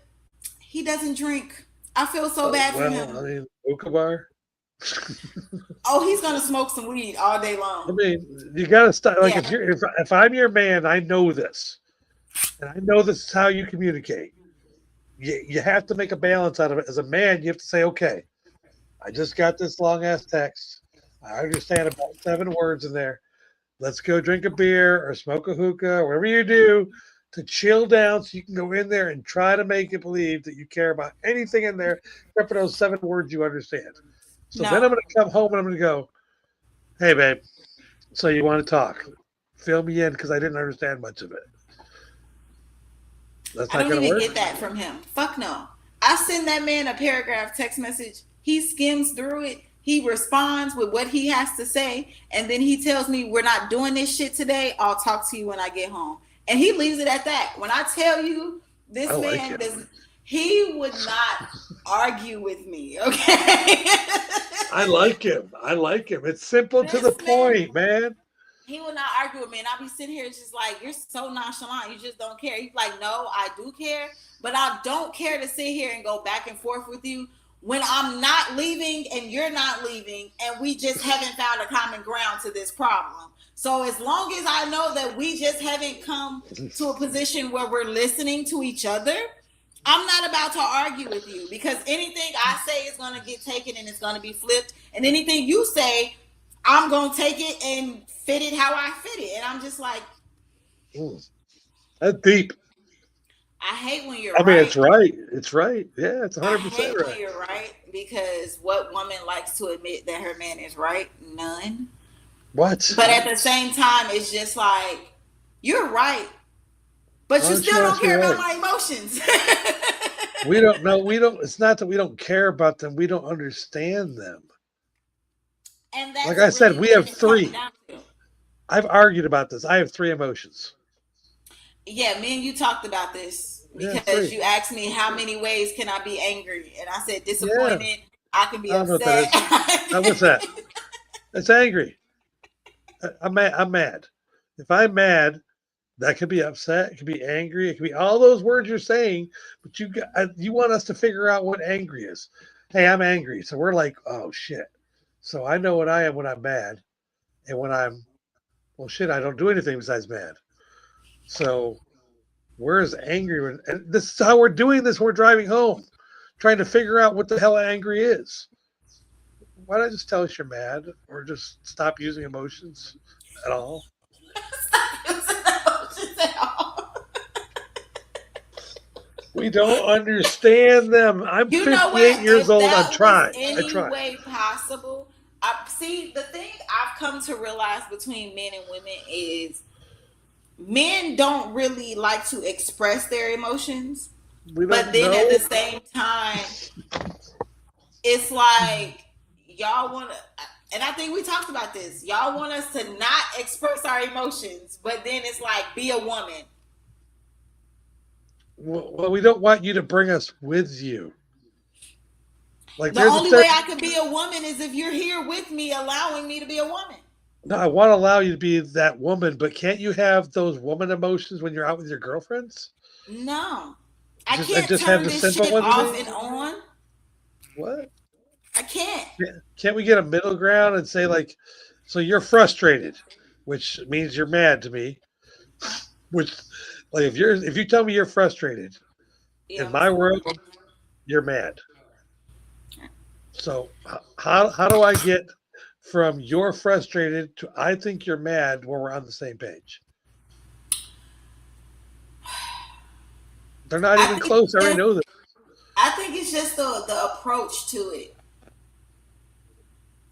He doesn't drink. I feel so Oh, bad for well, I him. mean, hookah bar. Oh, he's gonna smoke some weed all day I long. mean, you got to start. Like, Yeah. if I'm your man, I know this, and I know this is how you communicate. You have to make a balance out of it. As a man, you have to say, okay, I just got this long ass text. I understand about 7 words in there. Let's go drink a beer or smoke a hookah, whatever you do to chill down so you can go in there and try to make it believe that you care about anything in there except for those 7 words you understand. So then I'm No, going to come home and I'm going to go, hey, babe, so you want to talk? Fill me in because I didn't understand much of it. That's I not don't going to even work? get that from him. Fuck no. I send that man a paragraph text message. He skims through it. He responds with what he has to say, and then he tells me we're not doing this shit today. I'll talk to you when I get home, and he leaves it at that. When I tell you, I this like man him. does, he would not argue with me. Okay, I like him. I like him. It's simple to the this man, point, man. he will not argue with me. And I'll be sitting here just like, you're so nonchalant. You just don't care. He's like, no, I do care. But I don't care to sit here and go back and forth with you when I'm not leaving and you're not leaving. And we just haven't found a common ground to this problem. So as long as I know that we just haven't come to a position where we're listening to each other, I'm not about to argue with you because anything I say is going to get taken and it's going to be flipped. And anything you say, I'm going to take it and fit it how I fit it. And I'm just like, Mm, that's deep. I hate when you're I mean, it's right. right. It's right. Yeah, it's I 100% hate when right. you're right because what woman likes to admit that her man is right? None. What? But at the same time, it's just like, you're right, but Why you don't you still don't ask her care about right? my emotions. We don't know. We don't. It's not that we don't care about them. We don't understand them. And Like that's I said, really we what have it comes three. down to. I've argued about this. I have three emotions. Yeah, me and you talked about this Yeah, because three. you asked me how many ways can I be angry, and I said Yeah, disappointed. I can I be don't know what that upset. is. What's that? It's angry. I'm mad. I'm mad. If I'm mad, That could be upset. It could be angry. It could be all those words you're saying, but you want us to figure out what angry is. Hey, I'm angry. So we're like, oh shit. So I know what I am when I'm mad, and when I'm well, shit, I don't do anything besides mad. So we're as angry when, and this is how we're doing this. We're driving home, trying to figure out what the hell angry is. Why not just tell us you're mad, or just stop using emotions at all? We don't understand them. I'm You know 58 what? years If old. I'm that was trying. I any try. way possible, I see the thing I've come to realize between men and women is men don't really like to express their emotions, We but don't then at the know. same time, it's like y'all want to, and I think we talked about this. Y'all want us to not express our emotions, but then it's like be a woman. Well, we don't want you to bring us with you. Like The there's a only way certain. I could be a woman is if you're here with me, allowing me to be a woman. No, I want to allow you to be that woman, but can't you have those woman emotions when you're out with your girlfriends? No, I And can't just have turn the this simple shit ones off be and on. what? I can't. Can't we get a middle ground and say like, so you're frustrated, which means you're mad to me. Which, like, if you tell me you're frustrated Yeah, in I'm my world, frustrated. you're mad. So how do I get from you're frustrated to I think you're mad where we're on the same page? They're not I even think close. I already know that. I think it's just the approach to it.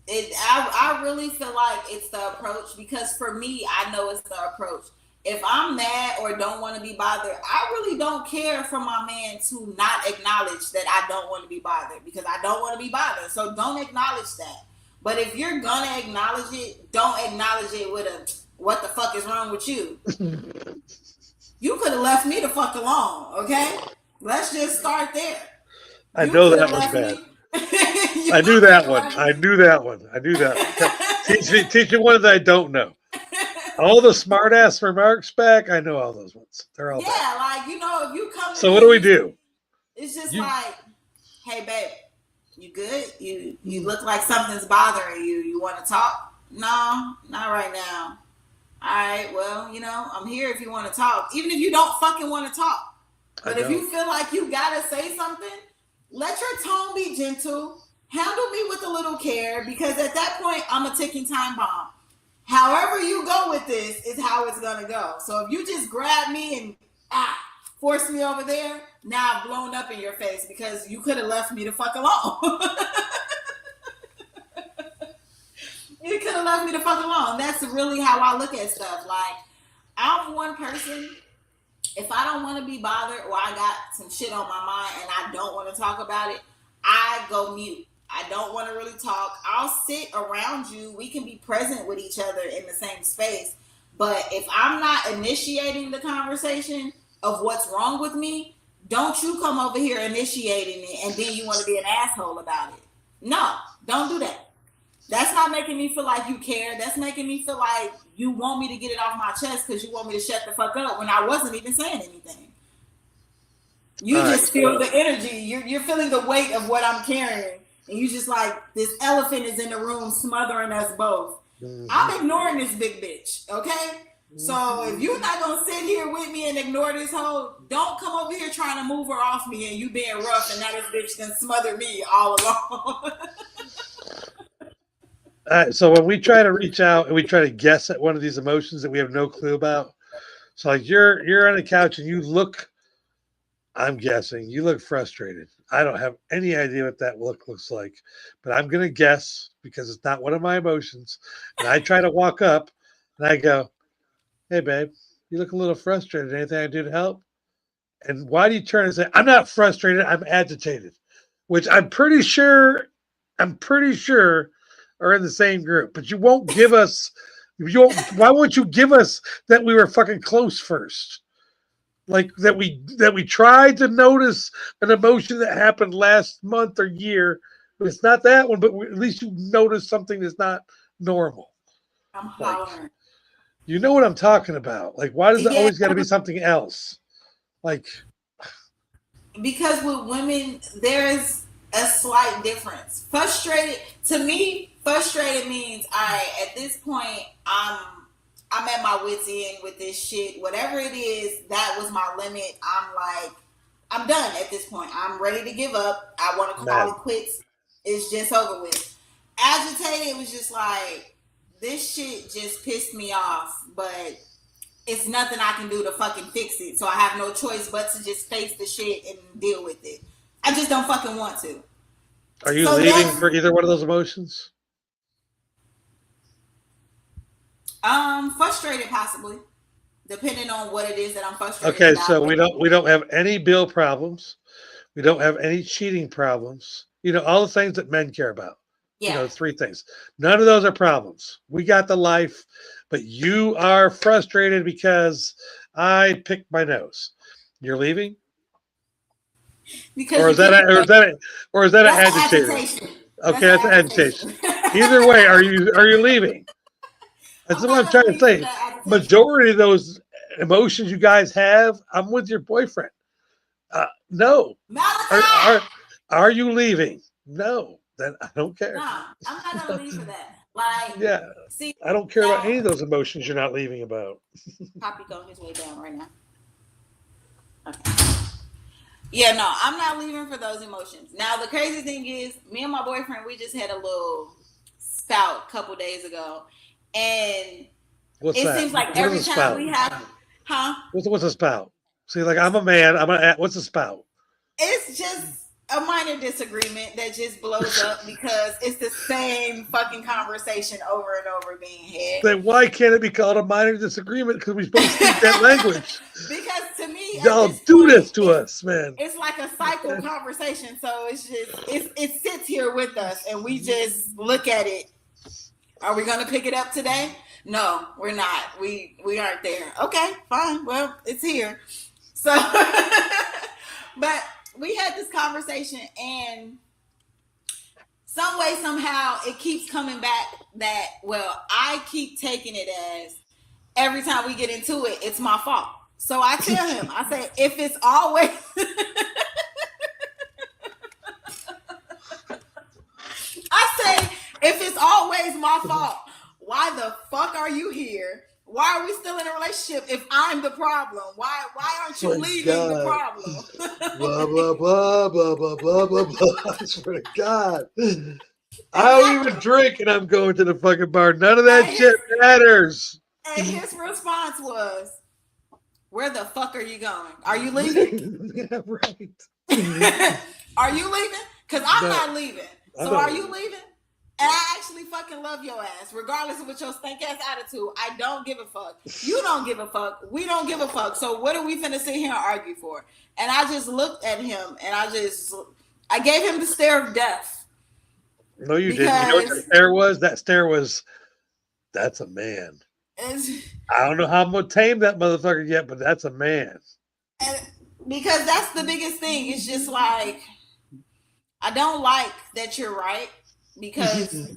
I really feel like it's the approach because for me, I know it's the approach. If I'm mad or don't want to be bothered, I really don't care for my man to not acknowledge that I don't want to be bothered because I don't want to be bothered. So don't acknowledge that. But if you're gonna acknowledge it, don't acknowledge it with a what the fuck is wrong with you? You could have left me the fuck alone, okay? Let's just start there. I You know could have that one's left bad. me. You I knew could that have one. left I me. knew that one. I knew that one. Teach me one that I don't know. All the smart ass remarks back, I know all those ones. They're all bad. Yeah, like if you come to So what me do and we do? it's just You like, hey babe, you good? You look like something's bothering you. You want to talk? No, not right now. All right, well, I'm here if you want to talk. Even if you don't fucking want to talk. I But if don't. you feel like you gotta say something, let your tone be gentle. Handle me with a little care because at that point, I'm a ticking time bomb. However you go with this is how it's gonna go. So if you just grab me and force me over there, now I've blown up in your face because you could have left me the fuck alone. You could have left me the fuck alone. That's really how I look at stuff. Like I'm one person. If I don't want to be bothered or I got some shit on my mind and I don't want to talk about it, I go mute. I don't want to really talk. I'll sit around you. We can be present with each other in the same space. But if I'm not initiating the conversation of what's wrong with me, don't you come over here initiating it and then you want to be an asshole about it. No, don't do that. That's not making me feel like you care. That's making me feel like you want me to get it off my chest because you want me to shut the fuck up when I wasn't even saying anything. You All right. just feel the energy. You're feeling the weight of what I'm carrying. And you just like, this elephant is in the room smothering us both. Mhm. I'm ignoring this big bitch, okay? So if you're not going to sit here with me and ignore this hoe, don't come over here trying to move her off me and you being rough and now this bitch can smother me all along. So when we try to reach out and we try to guess at one of these emotions that we have no clue about, so like you're on the couch and you look, I'm guessing you look frustrated. I don't have any idea what that look looks like, but I'm gonna guess because it's not one of my emotions. And I try to walk up and I go, "Hey babe, you look a little frustrated. Anything I can do to help?" And why do you turn and say, "I'm not frustrated. I'm agitated," which I'm pretty sure are in the same group, but you won't give us. You won't, why won't you give us that we were fucking close first? Like that we tried to notice an emotion that happened last month or year. But it's not that one, but at least you notice something that's not normal. I'm Like hollering. You know what I'm talking about. Like, why does it Yeah, always got to be something else? Like, because with women there is a slight difference. Frustrated to me, frustrated means I at this point I'm at my wits end with this shit. Whatever it is, that was my limit. I'm like, I'm done at this point. I'm ready to give up. I want to call man, it quits. It's just over with. Agitated, it was just like this shit just pissed me off, but it's nothing I can do to fucking fix it. So I have no choice but to just face the shit and deal with it. I just don't fucking want to. are you So leaving that's for either one of those emotions? frustrated possibly, depending on what it is that I'm frustrated Okay, about. so we don't have any bill problems. We don't have any cheating problems. All the things that men care about. Yeah. Three things. None of those are problems. We got the life, but you are frustrated because I picked my nose. You're leaving, Because or you is that keep a, or is that a, or is that an that's an agitator? agitation. Okay, That's an that's an agitation. agitation. Either way, are you leaving? That's I'm what I'm not gonna trying to leave for say. that agitation. Majority of those emotions you guys have, I'm with your boyfriend. No. Are, Malachi! are are you leaving? No. Then I don't care. Nah, I'm not gonna leave for that. Like, Yeah. see I don't care about any that of those emotions you're not leaving about. Poppy on his way down right now. Okay. Yeah, no, I'm not leaving for those emotions. Now the crazy thing is, me and my boyfriend, we just had a little spout a couple days ago, and What's it that? seems like What is every a time spout? we have, huh? What's a spout? See, like I'm a man. I'm gonna. What's a spout? It's just a minor disagreement that just blows up because it's the same fucking conversation over and over being Then why can't it be called a minor disagreement? Because we both speak that had. language. Because to me, at Y'all this do point, this to us, man. it's like a cycle conversation. So it's just it sits here with us, and we just look at it. Are we gonna pick it up today? No, we're not. We aren't there. Okay, fine. Well, it's here. So, but we had this conversation, and some way somehow it keeps coming back that I keep taking it as every time we get into it, it's my fault. So I tell him, I say, if it's always I say, if it's always my fault, why the fuck are you here? Why are we still in a relationship if I'm the problem? Why aren't you My leaving the God. problem? Blah blah blah blah blah blah blah blah. I swear to God. I don't even Exactly. drink and I'm going to the fucking bar. None of that And his, shit matters. and his response was, where the fuck are you going? Are you leaving? Yeah, right. Are you leaving? Because I'm No, not leaving. I'm So not are you leaving. leaving? And I actually fucking love your ass, regardless of what your stank ass attitude. I don't give a fuck. You don't give a fuck. We don't give a fuck. So what are we finna sit here and argue for? And I just looked at him and I gave him the stare of death No, you didn't. You know what that because stare was? That stare was, that's a man. it's, I don't know how I'm gonna tame that motherfucker yet, but that's a man. and because that's the biggest thing. It's just like I don't like that you're right because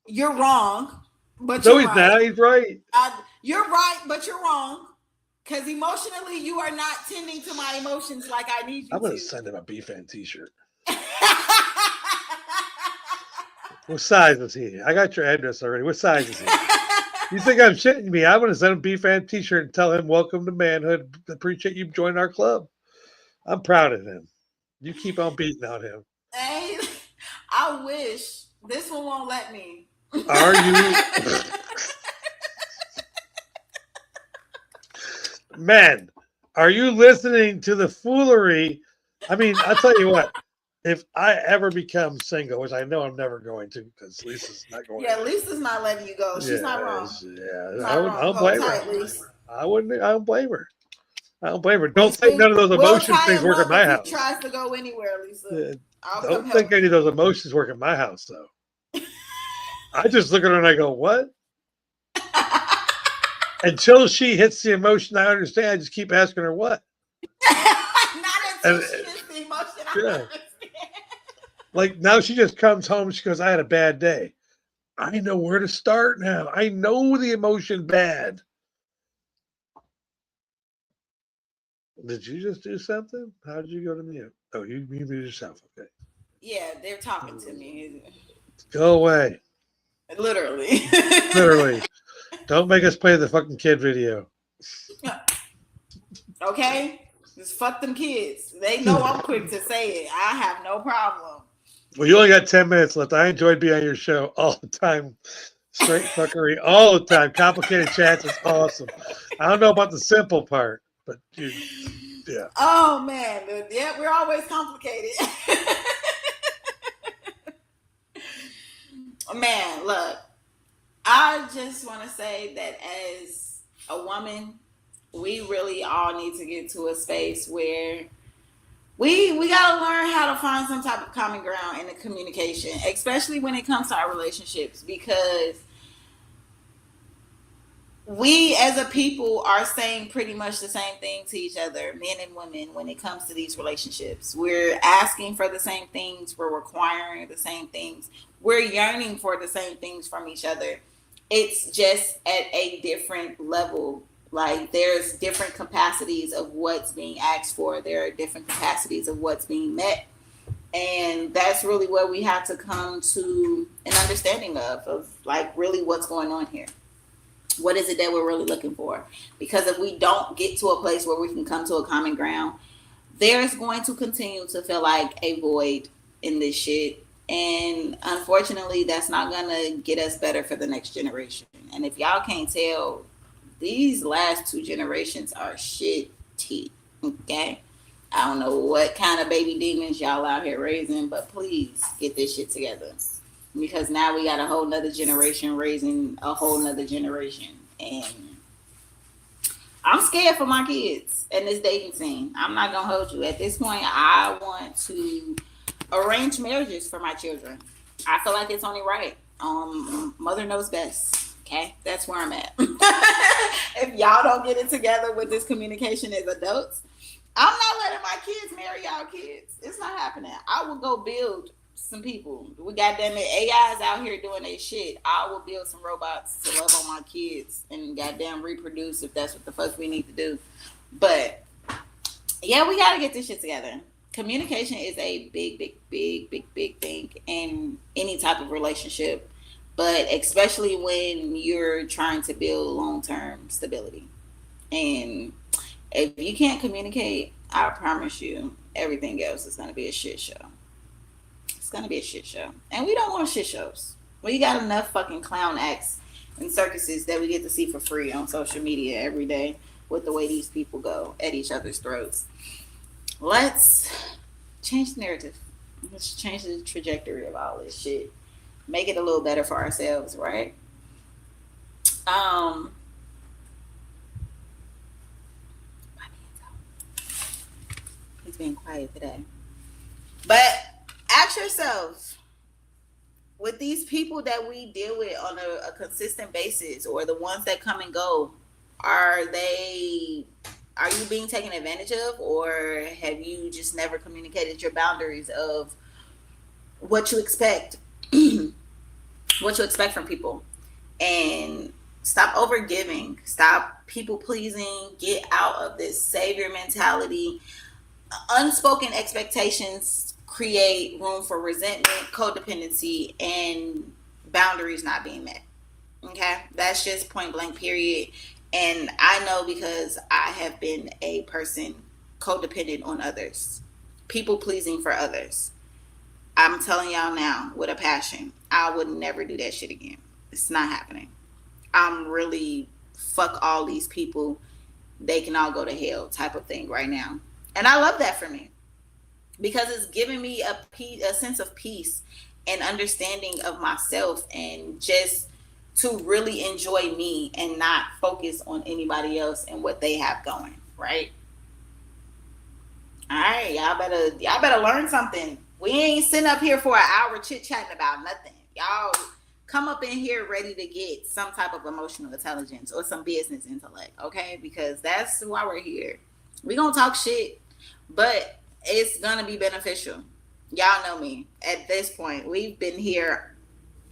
you're wrong, but No, you're he's right. not. He's right. You're right, but you're wrong. Because emotionally, you are not tending to my emotions like I need you I'm gonna to. send him a B-Fan t-shirt. What size is he? I got your address already. What size is he? You think I'm shitting me? I'm gonna send him a B-Fan t-shirt and tell him welcome to manhood. Appreciate you joining our club. I'm proud of him. You keep on beating on him. Hey, I wish this one won't let me. Are you men? Are you listening to the foolery? I mean, I'll tell you what. If I ever become single, which I know I'm never going to, because Lisa's not going Yeah, to. Lisa's not letting you go. She's not wrong. Yeah. I Not would. I wrong. don't Hold blame her. tight, Lisa. I wouldn't. I don't blame her. I don't blame her. Don't think Lisa, none of those we'll emotions tie things him work at up my if he house. tries to go anywhere, Lisa. Uh, I'll come Don't help think any of those emotions work at my house, though. I just look at her and I go, "What?" Until she hits the emotion, I understand. I just keep asking her what. Not And until she gets the emotion. I yeah, understand. like now she just comes home. She goes, "I had a bad day." I know where to start now. I know the emotion bad. Did you just do something? How did you go to mute? Oh, you muted yourself. Okay. Yeah, they're talking to me. Go away. Literally. Literally. Don't make us play the fucking kid video. Okay? Just fuck them kids. They know I'm quick to say it. I have no problem. Well, you only got 10 minutes left. I enjoyed being on your show all the time. Straight fuckery all the time. Complicated chats is awesome. I don't know about the simple part, but you, yeah. Oh man, yeah, we're always complicated. Man, look, I just want to say that as a woman, we really all need to get to a space where we gotta learn how to find some type of common ground in the communication, especially when it comes to our relationships, because we as a people are saying pretty much the same thing to each other, men and women, when it comes to these relationships. We're asking for the same things, we're requiring the same things, we're yearning for the same things from each other. It's just at a different level. Like, there's different capacities of what's being asked for, there are different capacities of what's being met. And that's really what we have to come to an understanding of like really what's going on here. What is it that we're really looking for? Because if we don't get to a place where we can come to a common ground, there's going to continue to feel like a void in this shit. And unfortunately, that's not going to get us better for the next generation. And if y'all can't tell, these last two generations are shitty. Okay? I don't know what kind of baby demons y'all out here raising, but please get this shit together. Because now we got a whole nother generation raising a whole nother generation. And I'm scared for my kids and this dating scene. I'm not going to hold you. At this point, I want to arrange marriages for my children. I feel like it's only right. Mother knows best. Okay? That's where I'm at. If y'all don't get it together with this communication as adults, I'm not letting my kids marry y'all kids. It's not happening. I will go build some people. We goddamn it, AIs out here doing their shit. I will build some robots to love on my kids and goddamn reproduce if that's what the fuck we need to do. But yeah, we gotta get this shit together. Communication is a big thing in any type of relationship, but especially when you're trying to build long-term stability. And if you can't communicate, I promise you, everything else is gonna be a shit show. It's gonna be a shit show, and we don't want shit shows. We got enough fucking clown acts and circuses that we get to see for free on social media every day with the way these people go at each other's throats. Let's change the narrative. Let's change the trajectory of all this shit. Make it a little better for ourselves, right? He's being quiet today, but ask yourself, with these people that we deal with on a consistent basis, or the ones that come and go, are you being taken advantage of, or have you just never communicated your boundaries of what you expect what you expect from people? And stop over giving, stop people pleasing, get out of this savior mentality. Unspoken expectations create room for resentment, codependency, and boundaries not being met. Okay? That's just point blank, period. And I know, because I have been a person codependent on others, people pleasing for others. I'm telling y'all now with a passion, I would never do that shit again. It's not happening. I'm really fuck all these people. They can all go to hell type of thing right now. And I love that for me, because it's giving me a sense of peace and understanding of myself, and just to really enjoy me and not focus on anybody else and what they have going, right? All right, y'all better learn something. We ain't sitting up here for an hour chit-chatting about nothing. Y'all come up in here ready to get some type of emotional intelligence or some business intellect, okay? Because that's why we're here. We gonna talk shit, but it's gonna be beneficial. Y'all know me. At this point, we've been here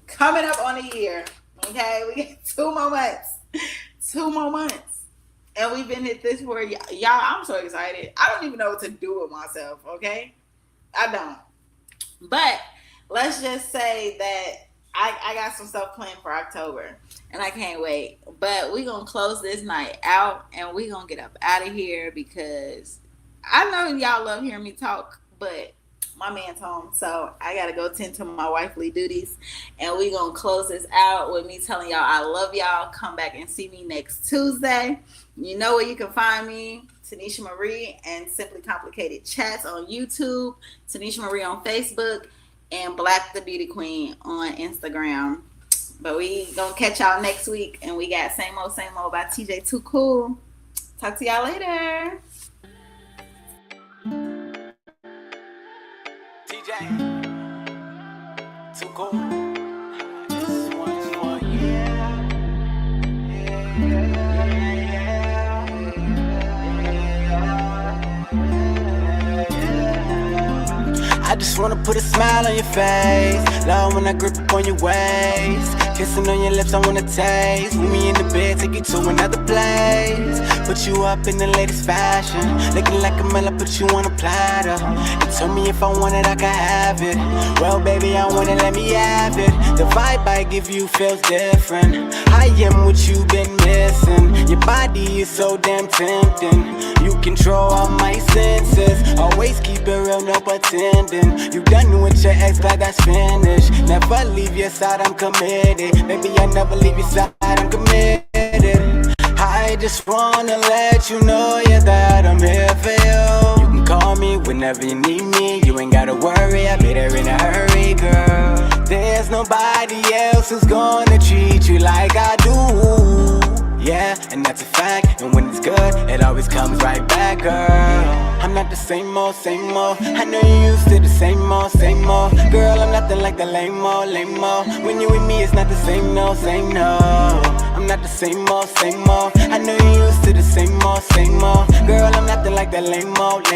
coming up on a year. Okay, we get 2 more months. 2 more months. And we've been at this for y'all. I'm so excited. I don't even know what to do with myself. Okay, I don't. But let's just say that I got some stuff planned for October, and I can't wait. But we gonna close this night out, and we gonna get up out of here because I know y'all love hearing me talk, but my man's home, so I gotta go tend to my wifely duties. And we gonna close this out with me telling y'all I love y'all. Come back and see me next Tuesday. You know where you can find me, Tanisha Marie and Simply Complicated Chats on YouTube, Tanisha Marie on Facebook, and Black the Beauty Queen on Instagram. But we gonna catch y'all next week, and we got Same Old by TJ Too Cool. Talk to y'all later. TJ, too cool. Just want you, yeah. I just wanna put a smile on your face. Love when I grip up on your waist. Kissing on your lips, I wanna taste. Move me in the bed, take you to another place. Put you up in the latest fashion. Looking like a Miller, put you on a platter. And tell me if I want it, I can have it. Well, baby, I want it, let me have it. The vibe I give you feels different. I am what you've been missing. Your body is so damn tempting. You control all my senses. Always keep it real, no pretending. You done with your ex, glad that's finished. Never leave your side, I'm committed. Baby, I never leave your side, I'm committed. I just wanna let you know, yeah, that I'm here for you. You can call me whenever you need me. You ain't gotta worry, I'll be there in a hurry, girl. There's nobody else who's gonna treat you like I do. Yeah, and that's a fact. And when it's good, it always comes right back, girl. I'm not the same old. I know you used to the same old. Girl, I'm nothing like the lame old. When you with me, it's not the same, no. I'm not the same old. I know you used to the same old. Girl, I'm nothing like that lame old.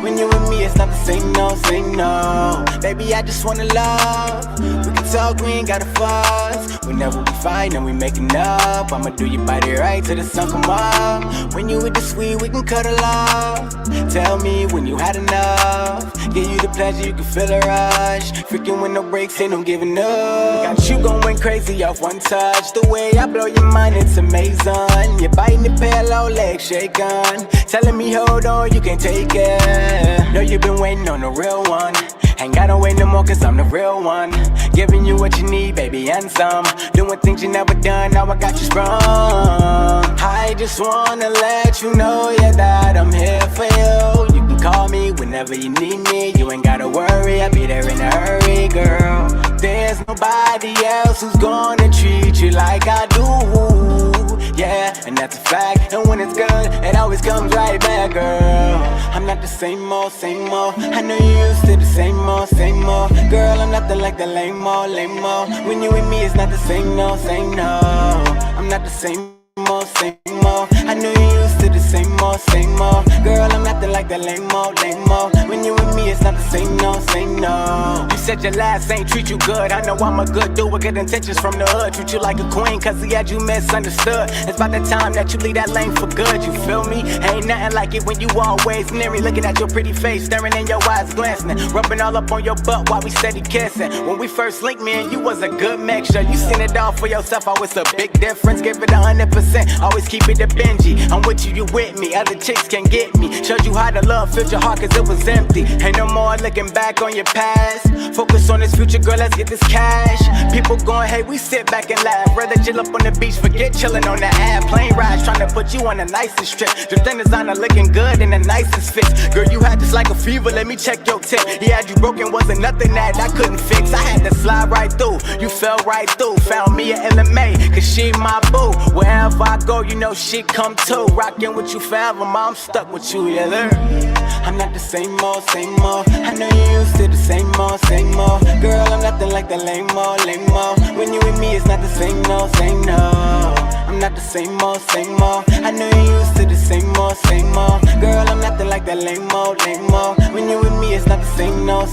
When you with me, it's not the same, no. Baby, I just wanna love. We can talk, we ain't gotta fuss. Whenever we fight and we making up, I'ma do your body right till the sun come up. When you with the sweet, we can cuddle up. Tell me when you had enough. Give you the pleasure, you can feel a rush. Freaking with no breaks, ain't no giving up. Got you going crazy off one touch. The way I blow your mind, it's amazing. You're biting the pillow, legs shaking. Telling me hold on, you can't take it. Know you've been waiting on the real one. Ain't gotta wait no more, cause I'm the real one. Giving you what you need, baby, and some. Doing things you never done, now I got you sprung. I just wanna let you know, yeah, that I'm here for you. You can call me whenever you need me. You ain't gotta worry, I'll be there in a hurry, girl. There's nobody else who's gonna treat you like I do. Yeah, and that's a fact. And when it's good, it always comes right back, girl. I'm not the same old. I know you used to the same old. Girl, I'm nothing like the lame old. When you with me, it's not the same, no. I'm not the same old. I know you used to the same old. Girl, I'm nothing like that lame old. When you with me, it's not the same, no. You said your last ain't treat you good. I know I'm a good dude with good intentions from the hood. Treat you like a queen, cause he had you misunderstood. It's about the time that you leave that lane for good, you feel me? Ain't nothing like it when you always near me. Looking at your pretty face, staring in your eyes glancing. Rubbing all up on your butt while we steady kissing. When we first linked, me and you was a good mixture. You seen it all for yourself, oh, it's a big difference. Give it 100%, always keep it a Benji. I'm with you, you with me, other chicks can't get me. Showed you how to love, filled your heart cause it was empty. Ain't no more looking back on your past. Focus on this future, girl, let's get this cash. People going, hey, we sit back and laugh. Rather chill up on the beach, forget chilling on the app. Plane rides, trying to put you on the nicest trip. Just then designer looking good in the nicest fits. Girl, you had this like a fever, let me check your tip. He had you broken, wasn't nothing that I couldn't fix. I had to slide right through, you fell right through. Found me at LMA, cause she my boo. Wherever I go, you know she come too. Rockin' with you forever, mom, stuck with you, yeah, I'm not the same old. I know you used to the same old. Girl, I'm nothing like the lame old. When you with me, it's not the same, no. I'm not the same old. I know you used to the same old. Girl, I'm nothing like that lame old. When you with me, it's not the same, no.